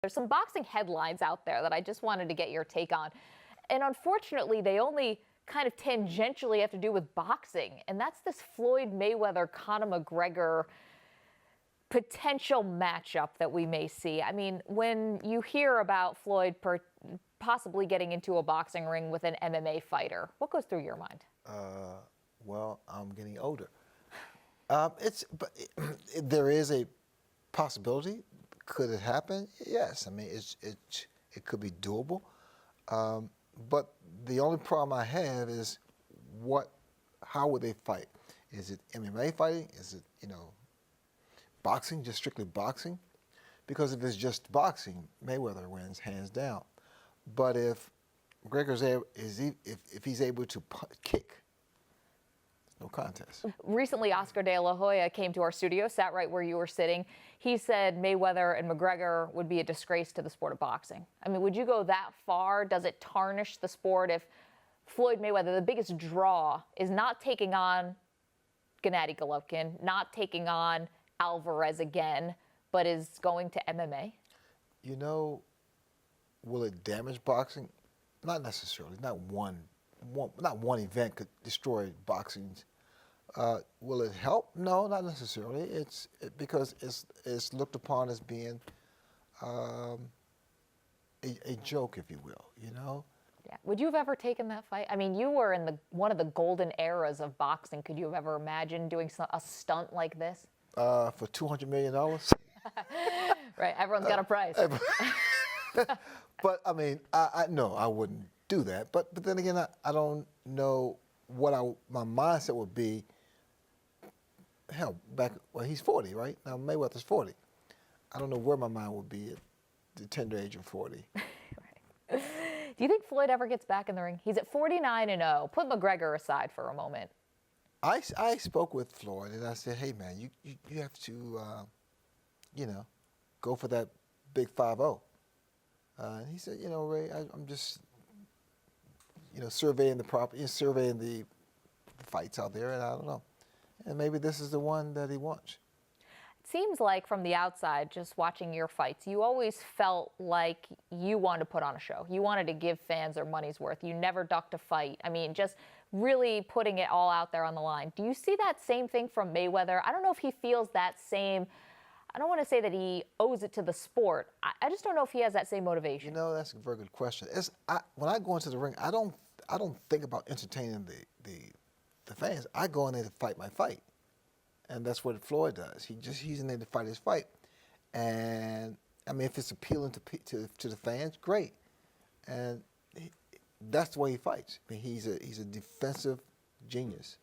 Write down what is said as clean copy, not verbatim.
There's some boxing headlines out there that I just wanted to get your take on. And unfortunately, they only kind of tangentially have to do with boxing. And that's this Floyd Mayweather, Conor McGregor potential matchup that we may see. I mean, when you hear about Floyd possibly getting into a boxing ring with an MMA fighter, what goes through your mind? Well, I'm getting older. There is a possibility. Could it happen? Yes. I mean, it could be doable. But the only problem I have is how would they fight? Is it MMA fighting? Is it, boxing, just strictly boxing? Because if it's just boxing, Mayweather wins hands down. But if McGregor's if he's able to kick, no contest. Recently, Oscar De La Hoya came to our studio, sat right where you were sitting. He said Mayweather and McGregor would be a disgrace to the sport of boxing. I mean, would you go that far? Does it tarnish the sport if Floyd Mayweather, the biggest draw, is not taking on Gennady Golovkin, not taking on Alvarez again, but is going to MMA? Will it damage boxing? Not necessarily. Not one event could destroy boxing. Will it help? No, not necessarily. Because it's looked upon as being a joke, if you will. Yeah. Would you have ever taken that fight? I mean, you were in one of the golden eras of boxing. Could you have ever imagined doing a stunt like this? For $200 million? Right. Everyone's got a price. But I mean, no, I wouldn't do that. But then again, I don't know what my mindset would be. Hell, he's 40, right? Now Mayweather's 40. I don't know where my mind would be at the tender age of 40. Right. Do you think Floyd ever gets back in the ring? He's at 49-0. Put McGregor aside for a moment. I spoke with Floyd and I said, hey man, you have to, go for that big 5-0. And he said, Ray, I'm just, surveying the fights out there, and I don't know. And maybe this is the one that he wants. It seems like from the outside, just watching your fights, you always felt like you wanted to put on a show. You wanted to give fans their money's worth. You never ducked a fight. I mean, just really putting it all out there on the line. Do you see that same thing from Mayweather? I don't know if he feels that same, I don't want to say that he owes it to the sport. I just don't know if he has that same motivation. That's a very good question. When I go into the ring, I don't think about entertaining the fans. I go in there to fight my fight, and that's what Floyd does. He's in there to fight his fight, and I mean, if it's appealing to the fans, great, and that's the way he fights. I mean, he's a defensive genius.